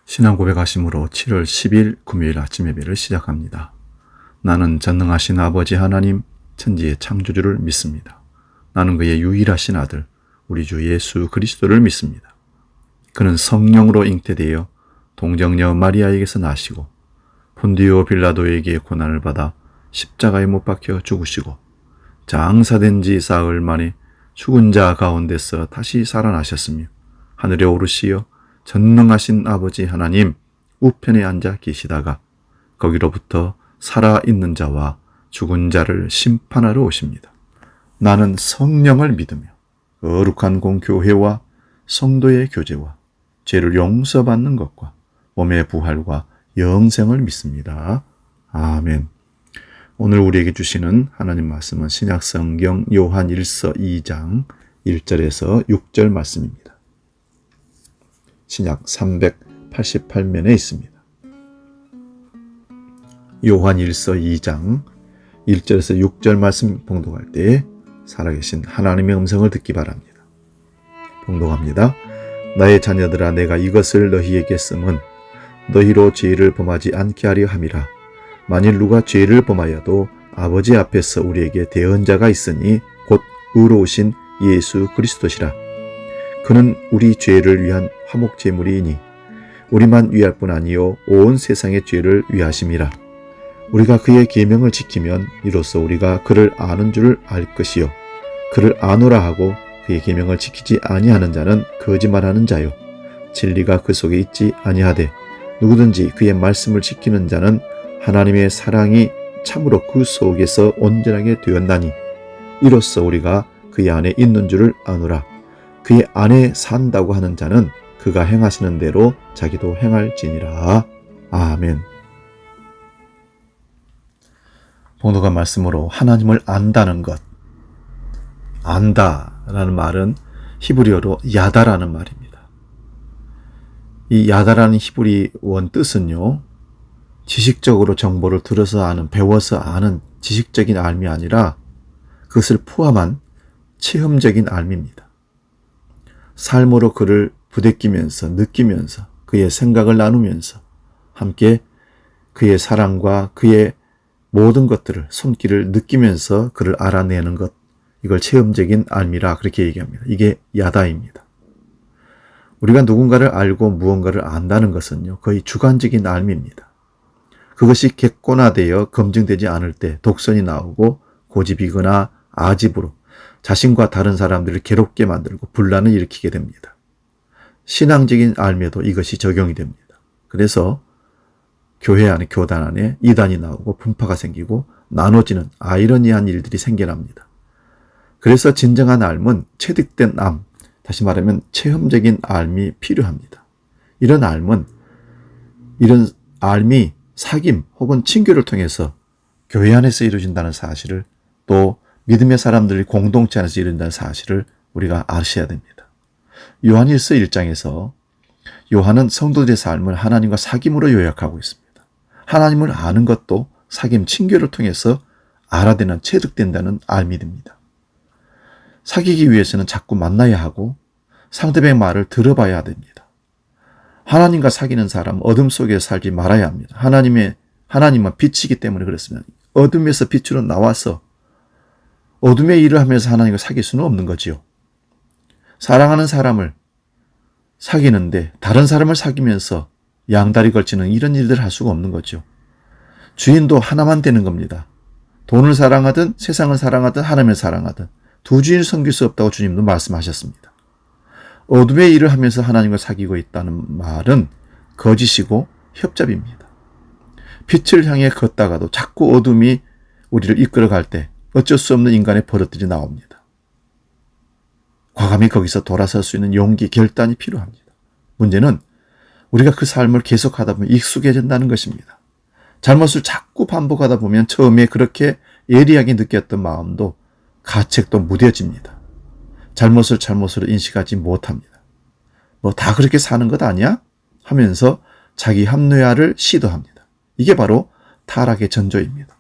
신앙 고백하심으로 7월 10일 금요일 아침 예배를 시작합니다. 나는 전능하신 아버지 하나님, 천지의 창조주를 믿습니다. 나는 그의 유일하신 아들, 우리 주 예수 그리스도를 믿습니다. 그는 성령으로 잉태되어 동정녀 마리아에게서 나시고 폰디오 빌라도에게 고난을 받아 십자가에 못 박혀 죽으시고 장사된 지 사흘 만에 죽은 자 가운데서 다시 살아나셨으며 하늘에 오르시어 전능하신 아버지 하나님 우편에 앉아 계시다가 거기로부터 살아있는 자와 죽은 자를 심판하러 오십니다. 나는 성령을 믿으며 거룩한 공교회와 성도의 교제와 죄를 용서받는 것과 몸의 부활과 영생을 믿습니다. 아멘. 오늘 우리에게 주시는 하나님 말씀은 신약성경 요한 1서 2장 1절에서 6절 말씀입니다. 신약 388면에 있습니다. 요한 1서 2장 1절에서 6절 말씀 봉독할 때 살아계신 하나님의 음성을 듣기 바랍니다. 봉독합니다. 나의 자녀들아, 내가 이것을 너희에게 쓰면 너희로 죄를 범하지 않게 하려 함이라. 만일 누가 죄를 범하여도 아버지 앞에서 우리에게 대언자가 있으니 곧 의로우신 예수 그리스도시라. 그는 우리 죄를 위한 화목제물이니 우리만 위할 뿐 아니요 온 세상의 죄를 위하심이라. 우리가 그의 계명을 지키면 이로써 우리가 그를 아는 줄 알 것이요 그를 아노라 하고 그의 계명을 지키지 아니하는 자는 거짓말하는 자요 진리가 그 속에 있지 아니하되 누구든지 그의 말씀을 지키는 자는 하나님의 사랑이 참으로 그 속에서 온전하게 되었나니 이로써 우리가 그의 안에 있는 줄을 아노라. 그의 안에 산다고 하는 자는 그가 행하시는 대로 자기도 행할지니라. 아멘. 봉독한 말씀으로 하나님을 안다는 것, 안다라는 말은 히브리어로 야다라는 말입니다. 이 야다라는 히브리 원 뜻은요, 지식적으로 정보를 들어서 아는, 배워서 아는 지식적인 알미 아니라 그것을 포함한 체험적인 알미입니다. 삶으로 그를 부대끼면서 느끼면서 그의 생각을 나누면서 함께 그의 사랑과 그의 모든 것들을 손길을 느끼면서 그를 알아내는 것, 이걸 체험적인 알미라 그렇게 얘기합니다. 이게 야다입니다. 우리가 누군가를 알고 무언가를 안다는 것은요, 거의 주관적인 알미입니다. 그것이 객관화되어 검증되지 않을 때 독선이 나오고 고집이거나 아집으로 자신과 다른 사람들을 괴롭게 만들고 분란을 일으키게 됩니다. 신앙적인 알미에도 이것이 적용이 됩니다. 그래서 교회 안에, 교단 안에 이단이 나오고 분파가 생기고 나눠지는 아이러니한 일들이 생겨납니다. 그래서 진정한 알은 체득된 암, 다시 말하면 체험적인 알미 필요합니다. 이런 알미 사귐 혹은 친교를 통해서 교회 안에서 이루어진다는 사실을, 또 믿음의 사람들이 공동체 안에서 이룬다는 사실을 우리가 아셔야 됩니다. 요한 1서 1장에서 요한은 성도들의 삶을 하나님과 사귐으로 요약하고 있습니다. 하나님을 아는 것도 사귐, 친교를 통해서 알아내는, 체득된다는 알미입니다. 사귀기 위해서는 자꾸 만나야 하고 상대방의 말을 들어봐야 됩니다. 하나님과 사귀는 사람, 어둠 속에 살지 말아야 합니다. 하나님은 빛이기 때문에 그렇습니다. 어둠에서 빛으로 나와서 어둠의 일을 하면서 하나님과 사귈 수는 없는 거지요. 사랑하는 사람을 사귀는데 다른 사람을 사귀면서 양다리 걸치는 이런 일들을 할 수가 없는 거죠. 주인도 하나만 되는 겁니다. 돈을 사랑하든 세상을 사랑하든 하나님을 사랑하든 두 주인을 섬길 수 없다고 주님도 말씀하셨습니다. 어둠의 일을 하면서 하나님과 사귀고 있다는 말은 거짓이고 협잡입니다. 빛을 향해 걷다가도 자꾸 어둠이 우리를 이끌어갈 때 어쩔 수 없는 인간의 버릇들이 나옵니다. 과감히 거기서 돌아설 수 있는 용기, 결단이 필요합니다. 문제는 우리가 그 삶을 계속하다 보면 익숙해진다는 것입니다. 잘못을 자꾸 반복하다 보면 처음에 그렇게 예리하게 느꼈던 마음도 가책도 무뎌집니다. 잘못을 잘못으로 인식하지 못합니다. 다 그렇게 사는 것 아니야? 하면서 자기 합리화를 시도합니다. 이게 바로 타락의 전조입니다.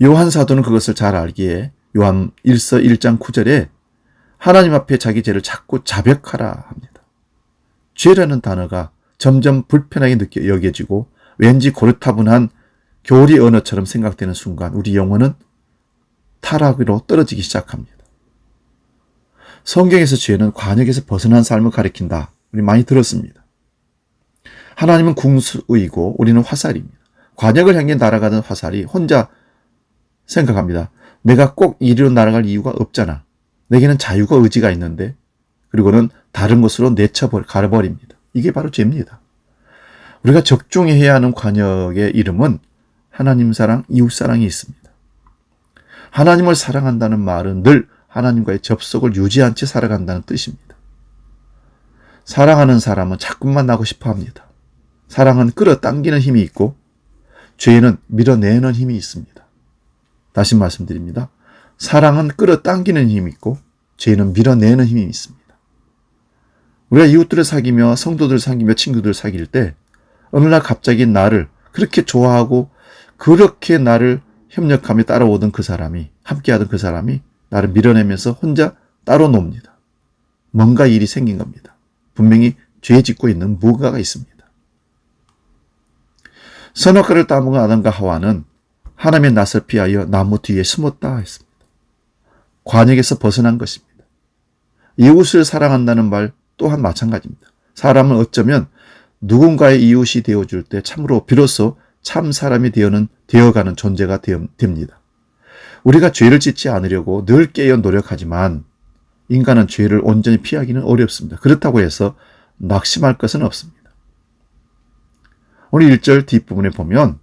요한 사도는 그것을 잘 알기에 요한 1서 1장 9절에 하나님 앞에 자기 죄를 자꾸 자백하라 합니다. 죄라는 단어가 점점 불편하게 여겨지고 왠지 고리타분한 교리 언어처럼 생각되는 순간 우리 영혼은 타락으로 떨어지기 시작합니다. 성경에서 죄는 관역에서 벗어난 삶을 가리킨다. 우리 많이 들었습니다. 하나님은 궁수이고 우리는 화살입니다. 관역을 향해 날아가는 화살이 혼자 생각합니다. 내가 꼭 이리로 날아갈 이유가 없잖아. 내게는 자유가 의지가 있는데, 그리고는 다른 곳으로 가버립니다. 이게 바로 죄입니다. 우리가 적중해야 하는 관역의 이름은 하나님 사랑, 이웃 사랑이 있습니다. 하나님을 사랑한다는 말은 늘 하나님과의 접속을 유지한 채 살아간다는 뜻입니다. 사랑하는 사람은 자꾸만 나고 싶어 합니다. 사랑은 끌어당기는 힘이 있고 죄는 밀어내는 힘이 있습니다. 다시 말씀드립니다. 사랑은 끌어당기는 힘이 있고 죄는 밀어내는 힘이 있습니다. 우리가 이웃들을 사귀며 성도들 사귀며 친구들 사귈 때 어느 날 갑자기 나를 그렇게 좋아하고 그렇게 나를 협력하며 따라오던 그 사람이, 함께하던 그 사람이 나를 밀어내면서 혼자 따로 놉니다. 뭔가 일이 생긴 겁니다. 분명히 죄 짓고 있는 무가가 있습니다. 선악과를 따먹은 아담과 하와는 하나님의 낯을 피하여 나무 뒤에 숨었다 했습니다. 관역에서 벗어난 것입니다. 이웃을 사랑한다는 말 또한 마찬가지입니다. 사람은 어쩌면 누군가의 이웃이 되어줄 때 참으로 비로소 참 사람이 되어가는 존재가 됩니다. 우리가 죄를 짓지 않으려고 늘 깨어 노력하지만 인간은 죄를 온전히 피하기는 어렵습니다. 그렇다고 해서 낙심할 것은 없습니다. 오늘 1절 뒷부분에 보면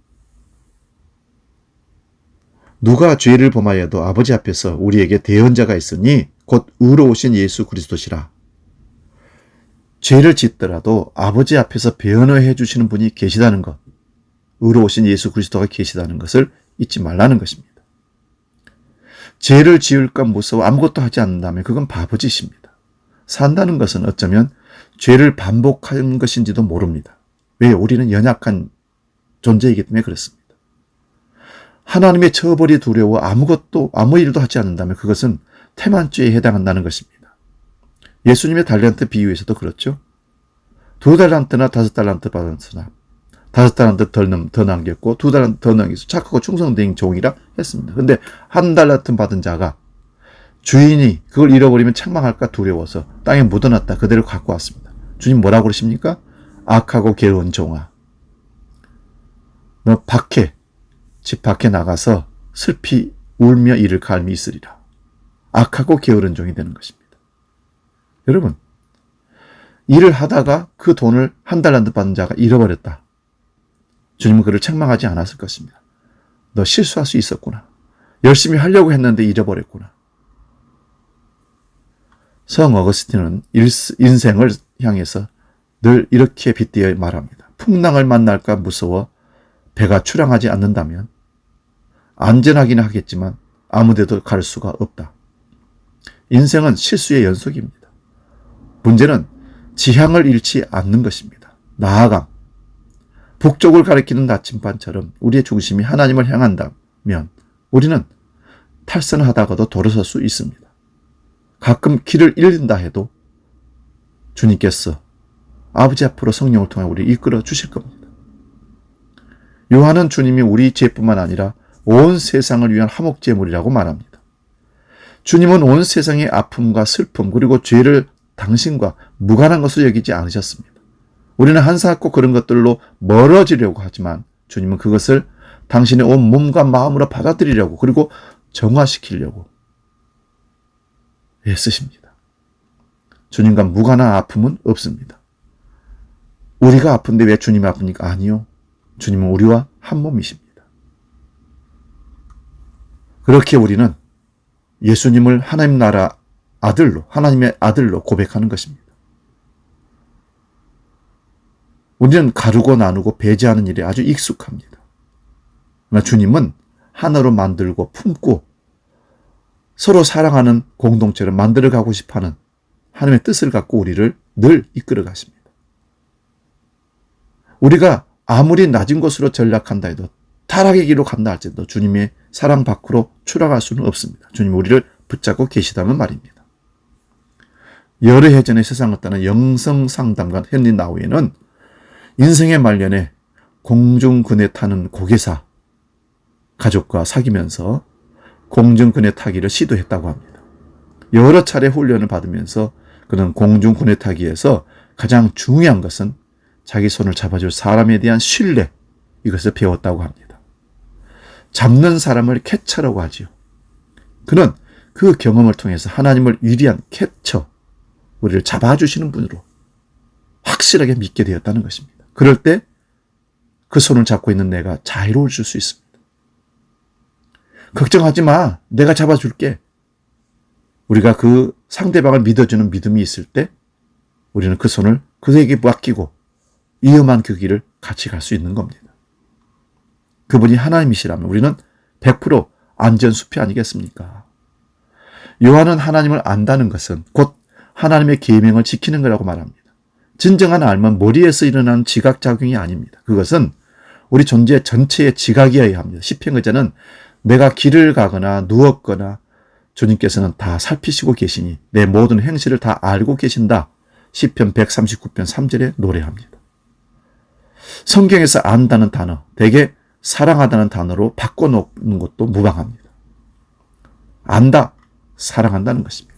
누가 죄를 범하여도 아버지 앞에서 우리에게 대언자가 있으니 곧 의로우신 예수 그리스도시라. 죄를 짓더라도 아버지 앞에서 변호해 주시는 분이 계시다는 것, 의로우신 예수 그리스도가 계시다는 것을 잊지 말라는 것입니다. 죄를 지을까 무서워 아무것도 하지 않는다면 그건 바보짓입니다. 산다는 것은 어쩌면 죄를 반복하는 것인지도 모릅니다. 왜? 우리는 연약한 존재이기 때문에 그렇습니다. 하나님의 처벌이 두려워 아무 일도 하지 않는다면 그것은 태만죄에 해당한다는 것입니다. 예수님의 달란트 비유에서도 그렇죠. 2달란트나 5달란트 받았으나 5달란트 더 남겼고 2달란트 더 남겨서 착하고 충성된 종이라 했습니다. 그런데 1달란트 받은 자가 주인이 그걸 잃어버리면 책망할까 두려워서 땅에 묻어놨다 그대로 갖고 왔습니다. 주님 뭐라고 그러십니까? 악하고 게으른 종아, 너 집 밖에 나가서 슬피 울며 이를 갈미 있으리라. 악하고 게으른 종이 되는 것입니다. 여러분, 일을 하다가 그 돈을 1달란트 받은 자가 잃어버렸다. 주님은 그를 책망하지 않았을 것입니다. 너 실수할 수 있었구나. 열심히 하려고 했는데 잃어버렸구나. 성 어거스틴은 인생을 향해서 늘 이렇게 빗대어 말합니다. 풍랑을 만날까 무서워 배가 출항하지 않는다면 안전하기는 하겠지만 아무데도 갈 수가 없다. 인생은 실수의 연속입니다. 문제는 지향을 잃지 않는 것입니다. 나아감, 북쪽을 가리키는 나침반처럼 우리의 중심이 하나님을 향한다면 우리는 탈선하다가도 돌아설 수 있습니다. 가끔 길을 잃는다 해도 주님께서 아버지 앞으로 성령을 통해 우리를 이끌어 주실 겁니다. 요한은 주님이 우리 죄뿐만 아니라 온 세상을 위한 화목제물이라고 말합니다. 주님은 온 세상의 아픔과 슬픔 그리고 죄를 당신과 무관한 것으로 여기지 않으셨습니다. 우리는 한사코 그런 것들로 멀어지려고 하지만 주님은 그것을 당신의 온 몸과 마음으로 받아들이려고 그리고 정화시키려고 애쓰십니다. 주님과 무관한 아픔은 없습니다. 우리가 아픈데 왜 주님이 아프니까? 아니요. 주님은 우리와 한 몸이십니다. 그렇게 우리는 예수님을 하나님 나라 아들로, 하나님의 아들로 고백하는 것입니다. 우리는 가르고 나누고 배제하는 일에 아주 익숙합니다. 그러나 주님은 하나로 만들고 품고 서로 사랑하는 공동체를 만들어가고 싶어하는 하나님의 뜻을 갖고 우리를 늘 이끌어 가십니다. 우리가 아무리 낮은 곳으로 전락한다 해도 타락의 길로 간다 할지라도 주님의 사랑 밖으로 추락할 수는 없습니다. 주님 우리를 붙잡고 계시다는 말입니다. 여러 해전의 세상을 떠난 영성상담가 헨리 나우에는 인생의 말년에 공중근에 타는 고개사 가족과 사귀면서 공중근에 타기를 시도했다고 합니다. 여러 차례 훈련을 받으면서 그는 공중근에 타기에서 가장 중요한 것은 자기 손을 잡아줄 사람에 대한 신뢰, 이것을 배웠다고 합니다. 잡는 사람을 캐쳐라고 하지요. 그는 그 경험을 통해서 하나님을 위대한 캐쳐, 우리를 잡아주시는 분으로 확실하게 믿게 되었다는 것입니다. 그럴 때 그 손을 잡고 있는 내가 자유로워질 수 있습니다. 걱정하지 마. 내가 잡아줄게. 우리가 그 상대방을 믿어주는 믿음이 있을 때 우리는 그 손을 그에게 맡기고 위험한 그 길을 같이 갈 수 있는 겁니다. 그분이 하나님이시라면 우리는 100% 안전수피 아니겠습니까? 요한은 하나님을 안다는 것은 곧 하나님의 계명을 지키는 거라고 말합니다. 진정한 알면 머리에서 일어나는 지각작용이 아닙니다. 그것은 우리 존재 전체의 지각이어야 합니다. 시편 기자는 내가 길을 가거나 누웠거나 주님께서는 다 살피시고 계시니 내 모든 행실을 다 알고 계신다. 시편 139편 3절에 노래합니다. 성경에서 안다는 단어, 대개 사랑하다는 단어로 바꿔놓는 것도 무방합니다. 안다, 사랑한다는 것입니다.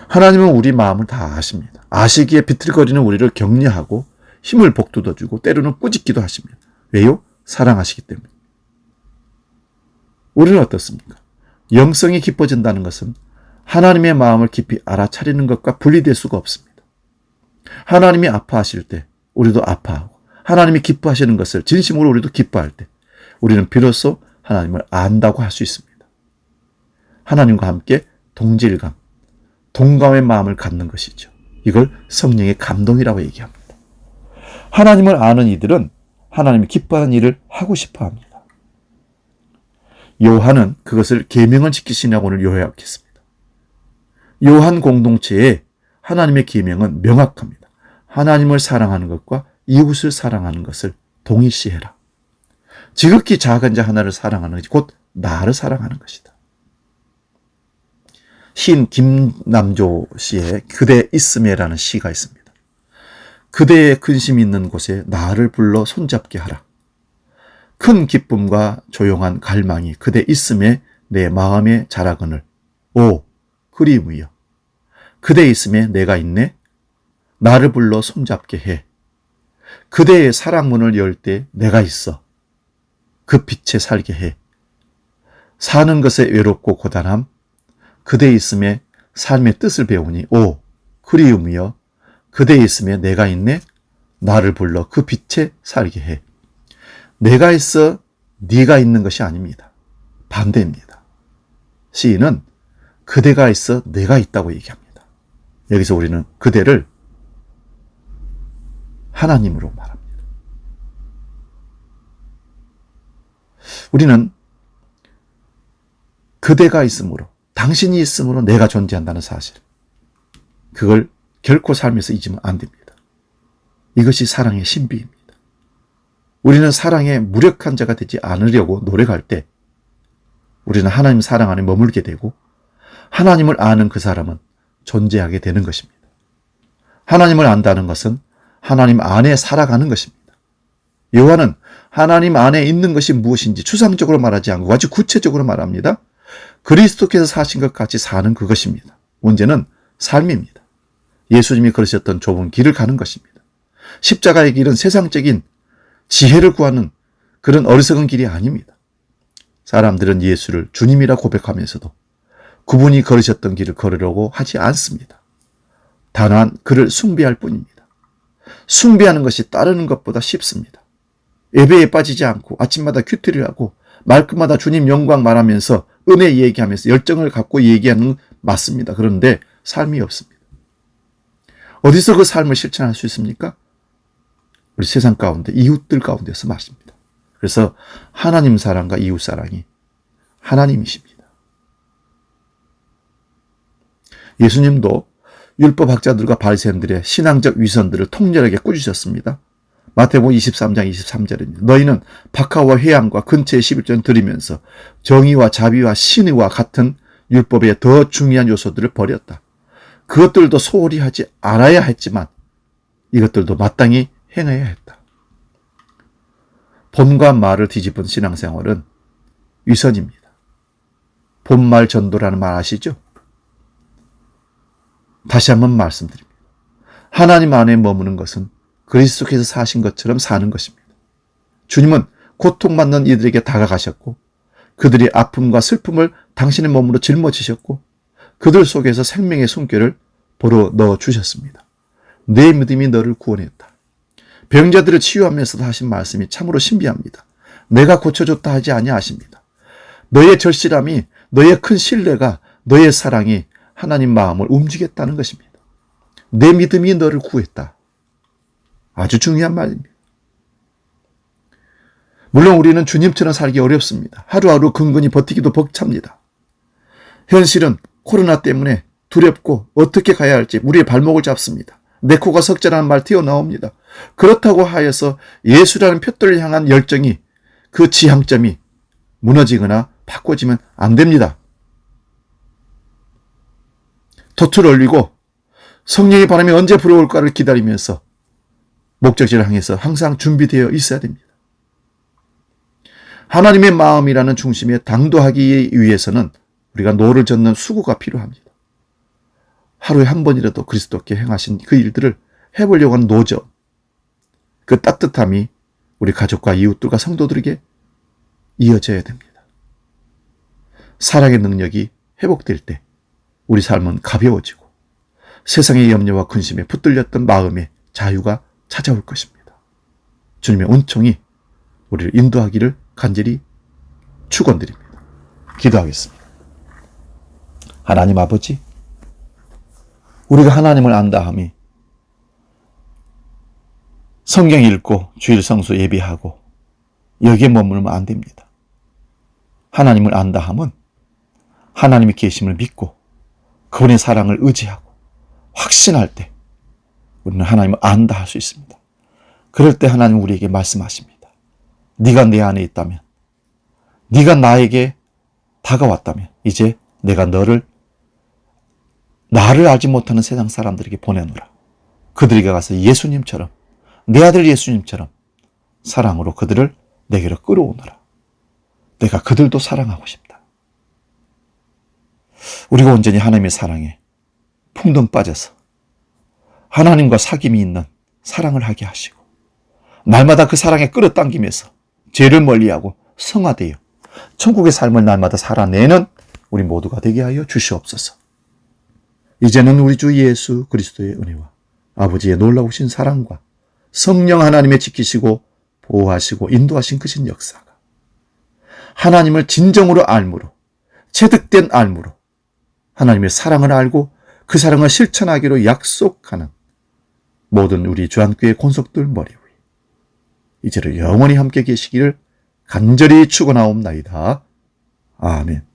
하나님은 우리 마음을 다 아십니다. 아시기에 비틀거리는 우리를 격려하고 힘을 북돋워주고 때로는 꾸짖기도 하십니다. 왜요? 사랑하시기 때문에. 우리는 어떻습니까? 영성이 깊어진다는 것은 하나님의 마음을 깊이 알아차리는 것과 분리될 수가 없습니다. 하나님이 아파하실 때 우리도 아파하고 하나님이 기뻐하시는 것을 진심으로 우리도 기뻐할 때 우리는 비로소 하나님을 안다고 할 수 있습니다. 하나님과 함께 동질감, 동감의 마음을 갖는 것이죠. 이걸 성령의 감동이라고 얘기합니다. 하나님을 아는 이들은 하나님이 기뻐하는 일을 하고 싶어 합니다. 요한은 그것을 계명을 지키시냐고 오늘 요약했습니다. 요한 공동체에 하나님의 계명은 명확합니다. 하나님을 사랑하는 것과 이웃을 사랑하는 것을 동일시해라. 지극히 작은 자 하나를 사랑하는 것이 곧 나를 사랑하는 것이다. 시인 김남조 씨의 그대 있음에라는 시가 있습니다. 그대의 근심 있는 곳에 나를 불러 손잡게 하라. 큰 기쁨과 조용한 갈망이 그대 있음에 내 마음에 자라거늘. 오 그리움이여. 그대 있음에 내가 있네. 나를 불러 손잡게 해. 그대의 사랑문을 열 때 내가 있어. 그 빛에 살게 해. 사는 것에 외롭고 고단함. 그대 있음에 삶의 뜻을 배우니 오 그리움이여. 그대 있음에 내가 있네. 나를 불러 그 빛에 살게 해. 내가 있어 네가 있는 것이 아닙니다. 반대입니다. 시인은 그대가 있어 내가 있다고 얘기합니다. 여기서 우리는 그대를 하나님으로 말합니다. 우리는 그대가 있으므로, 당신이 있으므로 내가 존재한다는 사실, 그걸 결코 삶에서 잊으면 안 됩니다. 이것이 사랑의 신비입니다. 우리는 사랑에 무력한 자가 되지 않으려고 노력할 때 우리는 하나님 사랑 안에 머물게 되고 하나님을 아는 그 사람은 존재하게 되는 것입니다. 하나님을 안다는 것은 하나님 안에 살아가는 것입니다. 요한은 하나님 안에 있는 것이 무엇인지 추상적으로 말하지 않고 아주 구체적으로 말합니다. 그리스도께서 사신 것 같이 사는 그것입니다. 문제는 삶입니다. 예수님이 걸으셨던 좁은 길을 가는 것입니다. 십자가의 길은 세상적인 지혜를 구하는 그런 어리석은 길이 아닙니다. 사람들은 예수를 주님이라 고백하면서도 그분이 걸으셨던 길을 걸으려고 하지 않습니다. 단한 그를 숭배할 뿐입니다. 숭배하는 것이 따르는 것보다 쉽습니다. 예배에 빠지지 않고 아침마다 큐티를 하고 말끝마다 주님 영광 말하면서 은혜 얘기하면서 열정을 갖고 얘기하는 건 맞습니다. 그런데 삶이 없습니다. 어디서 그 삶을 실천할 수 있습니까? 우리 세상 가운데 이웃들 가운데서 맞습니다. 그래서 하나님 사랑과 이웃 사랑이 하나님이십니다. 예수님도 율법학자들과 바리새인들의 신앙적 위선들을 통렬하게 꾸짖으셨습니다. 마태복음 23장 23절입니다. 너희는 박하와 회양과 근처의 11조는 드리면서 정의와 자비와 신의와 같은 율법의 더 중요한 요소들을 버렸다. 그것들도 소홀히 하지 않아야 했지만 이것들도 마땅히 행해야 했다. 본과 말을 뒤집은 신앙생활은 위선입니다. 본말 전도라는 말 아시죠? 다시 한번 말씀드립니다. 하나님 안에 머무는 것은 그리스도께서 사신 것처럼 사는 것입니다. 주님은 고통받는 이들에게 다가가셨고 그들의 아픔과 슬픔을 당신의 몸으로 짊어지셨고 그들 속에서 생명의 숨결을 불어 넣어주셨습니다. 내 믿음이 너를 구원했다. 병자들을 치유하면서도 하신 말씀이 참으로 신비합니다. 내가 고쳐줬다 하지 아니하십니다. 너의 절실함이, 너의 큰 신뢰가, 너의 사랑이 하나님 마음을 움직였다는 것입니다. 내 믿음이 너를 구했다. 아주 중요한 말입니다. 물론 우리는 주님처럼 살기 어렵습니다. 하루하루 근근히 버티기도 벅찹니다. 현실은 코로나 때문에 두렵고 어떻게 가야 할지 우리의 발목을 잡습니다. 내 코가 석자라는 말 튀어나옵니다. 그렇다고 하여서 예수라는 표들을 향한 열정이, 그 지향점이 무너지거나 바꿔지면 안 됩니다. 돛을 올리고 성령의 바람이 언제 불어올까를 기다리면서 목적지를 향해서 항상 준비되어 있어야 됩니다. 하나님의 마음이라는 중심에 당도하기 위해서는 우리가 노를 젓는 수고가 필요합니다. 하루에 한 번이라도 그리스도께 행하신 그 일들을 해보려고 하는 노력, 그 따뜻함이 우리 가족과 이웃들과 성도들에게 이어져야 됩니다. 사랑의 능력이 회복될 때 우리 삶은 가벼워지고 세상의 염려와 근심에 붙들렸던 마음의 자유가 찾아올 것입니다. 주님의 은총이 우리를 인도하기를 간절히 축원드립니다. 기도하겠습니다. 하나님 아버지, 우리가 하나님을 안다함이 성경 읽고 주일 성수 예배하고 여기에 머물면 안 됩니다. 하나님을 안다함은 하나님의 계심을 믿고 그분의 사랑을 의지하고 확신할 때 우리는 하나님을 안다 할 수 있습니다. 그럴 때 하나님 우리에게 말씀하십니다. 네가 내 안에 있다면, 네가 나에게 다가왔다면 이제 내가 나를 알지 못하는 세상 사람들에게 보내노라. 그들에게 가서 예수님처럼, 내 아들 예수님처럼 사랑으로 그들을 내게로 끌어오너라. 내가 그들도 사랑하고 싶다. 우리가 온전히 하나님의 사랑에 풍덩 빠져서 하나님과 사귐이 있는 사랑을 하게 하시고 날마다 그 사랑에 끌어당기면서 죄를 멀리하고 성화되어 천국의 삶을 날마다 살아내는 우리 모두가 되게 하여 주시옵소서. 이제는 우리 주 예수 그리스도의 은혜와 아버지의 놀라우신 사랑과 성령 하나님의 지키시고 보호하시고 인도하신 그 신 역사가 하나님을 진정으로 알므로, 체득된 알므로 하나님의 사랑을 알고 그 사랑을 실천하기로 약속하는 모든 우리 주안교회 권속들 머리 위에 이제로 영원히 함께 계시기를 간절히 축원하옵나이다. 아멘.